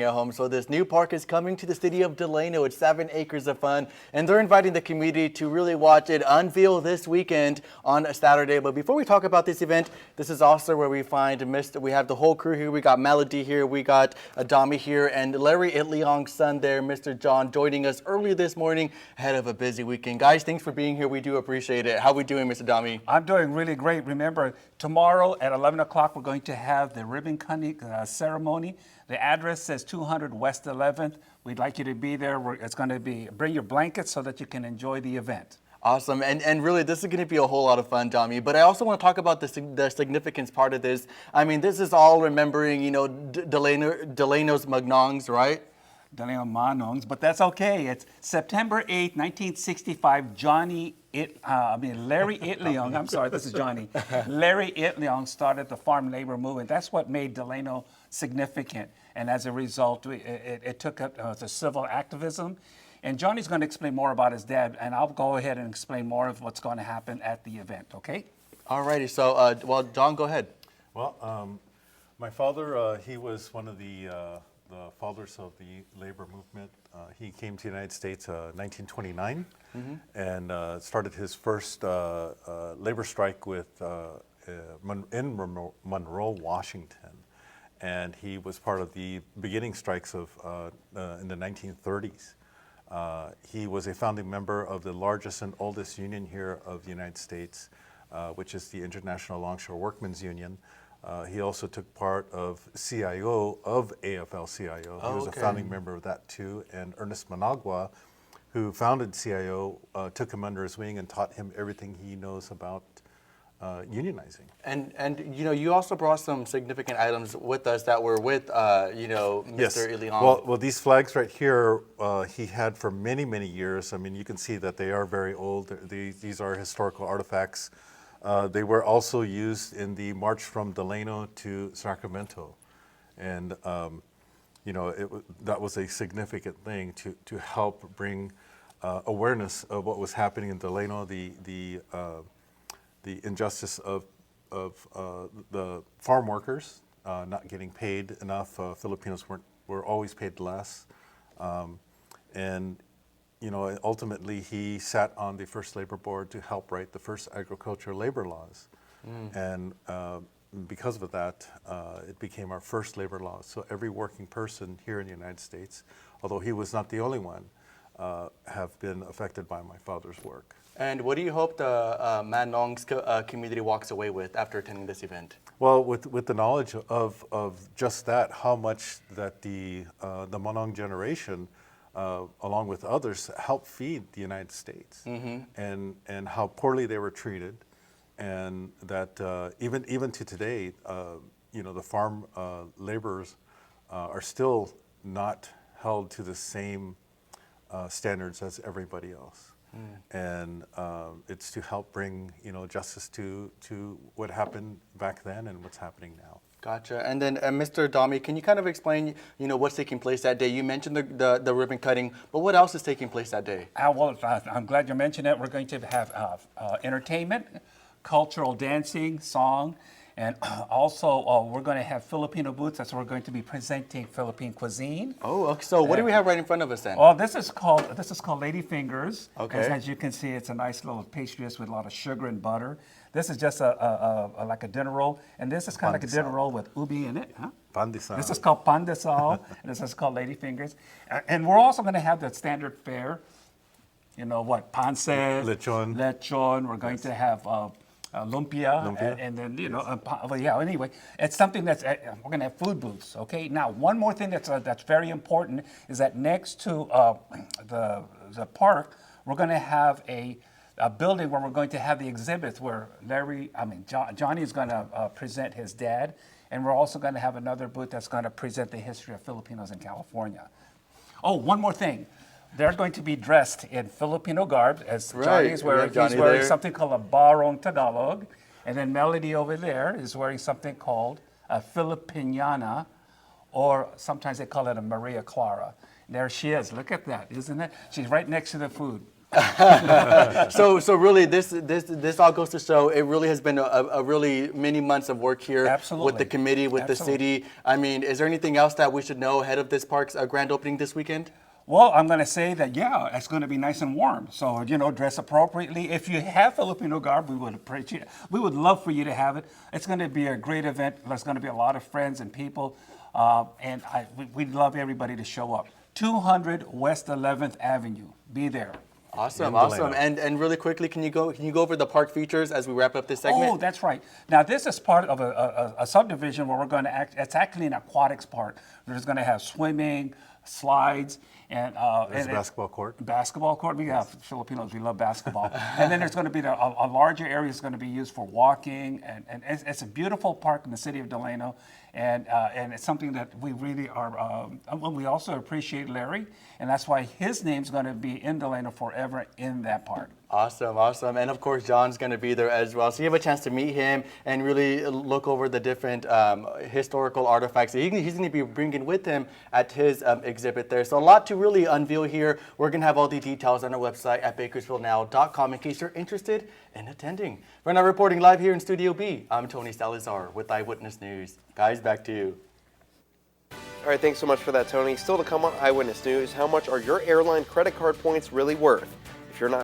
watching at home. So this new park is coming to the city of Delano. It's 7 acres of fun, and they're inviting the community to really watch it unveil this weekend on a Saturday. But before we talk about this event, this is also where we find we have the whole crew here. We got Melody here, we got Adami here, and Larry Itliong's son there, Mr. John, joining us early this morning ahead of a busy weekend. Guys, thanks for being here. We do appreciate it. How are we doing, Mr. Adami? I'm doing really great. Remember, tomorrow at 11 o'clock, we're going to have the ribbon cutting ceremony. The address says 200 West 11th. We'd like you to be there. It's going to be, bring your blankets so that you can enjoy the event. Awesome, and really this is going to be a whole lot of fun, Dami. But I also want to talk about the significance part of this. I mean, this is all remembering, you know, Delano's Magnongs, right? Delano Manongs, but that's okay. It's September 8th, 1965. Larry Itliong, I'm sorry, this is Johnny. Larry Itliong started the farm labor movement. That's what made Delano significant. And as a result, it took up the civil activism. And Johnny's going to explain more about his dad, and I'll go ahead and explain more of what's going to happen at the event, okay? All righty, so, well, John, go ahead. Well, my father, he was one of the fathers of the labor movement. He came to the United States in 1929 and started his first labor strike in Monroe, Washington. And he was part of the beginning strikes in the 1930s. He was a founding member of the largest and oldest union here of the United States, which is the International Longshore Workmen's Union. He also took part of CIO of AFL-CIO. He was a founding member of that too. And Ernest Managua, who founded CIO, took him under his wing and taught him everything he knows about unionizing. And you know, you also brought some significant items with us that were with you know, Mr. Yes. Itliong. Well, these flags right here, he had for many, many years. I mean, you can see that they are very old. These are historical artifacts. They were also used in the march from Delano to Sacramento. And, you know, that was a significant thing to help bring awareness of what was happening in Delano, the injustice of the farm workers not getting paid enough. Filipinos were always paid less. And you know, ultimately he sat on the first labor board to help write the first agricultural labor laws. And because of that, it became our first labor laws. So every working person here in the United States, although he was not the only one, have been affected by my father's work. And what do you hope the Manongs community walks away with after attending this event? Well, with the knowledge of just that, how much that the Manong generation, along with others, helped feed the United States, and how poorly they were treated, and that even to today, you know, the farm laborers are still not held to the same standards as everybody else. And it's to help bring, you know, justice to what happened back then and what's happening now. Gotcha. And then, Mr. Dami, can you kind of explain, you know, what's taking place that day? You mentioned the ribbon cutting, but what else is taking place that day? Well, I'm glad you mentioned it. We're going to have entertainment, cultural dancing, song, and also we're going to have Filipino booths. That's where we're going to be presenting Philippine cuisine. Oh, okay. So what do we have right in front of us then? Well, this is called Lady Fingers. Okay. As you can see, it's a nice little pastry with a lot of sugar and butter. This is just like a dinner roll, and this is kind of like a dinner roll with ubi in it. Huh? Pandesal. This is called pandesal, and this is called Lady Fingers. And we're also going to have the standard fare. You know what? Pancit, lechon. We're going to have lumpia, and then, you know, well, yeah, anyway, it's something that's, we're going to have food booths, okay? Now, one more thing that's very important is that next to the park, we're going to have a building where we're going to have the exhibits where Johnny is going to present his dad, and we're also going to have another booth that's going to present the history of Filipinos in California. Oh, one more thing. They're going to be dressed in Filipino garb, as Johnny is wearing. He's wearing something called a barong Tagalog. And then Melody over there is wearing something called a Filipiniana, or sometimes they call it a Maria Clara. There she is. Look at that, isn't it? She's right next to the food. So really, this all goes to show it really has been a really many months of work here Absolutely. with the committee, with the city. I mean, is there anything else that we should know ahead of this park's grand opening this weekend? Well, I'm going to say that, yeah, it's going to be nice and warm. So, dress appropriately. If you have Filipino garb, we would appreciate it. We would love for you to have it. It's going to be a great event. There's going to be a lot of friends and people. And we'd love everybody to show up. 200 West 11th Avenue. Be there. Awesome. And really quickly, can you go over the park features as we wrap up this segment? Oh, that's right. Now, this is part of a subdivision where we're going to it's actually an aquatics park. There's going to have swimming, slides, and There's a basketball court. Basketball court. We have Filipinos. We love basketball. And then there's going to be a larger area that's going to be used for walking, and it's a beautiful park in the city of Delano, and it's something that we really are. We also appreciate Larry, and that's why his name's going to be in Delano forever in that park. Awesome. And of course, John's going to be there as well. So you have a chance to meet him and really look over the different historical artifacts that he's going to be bringing with him at his exhibit there. So a lot to really unveil here. We're going to have all the details on our website at bakersfieldnow.com in case you're interested in attending. We're now reporting live here in Studio B. I'm Tony Salazar with Eyewitness News. Guys, back to you. All right, thanks so much for that, Tony. Still to come on Eyewitness News, how much are your airline credit card points really worth? If you're not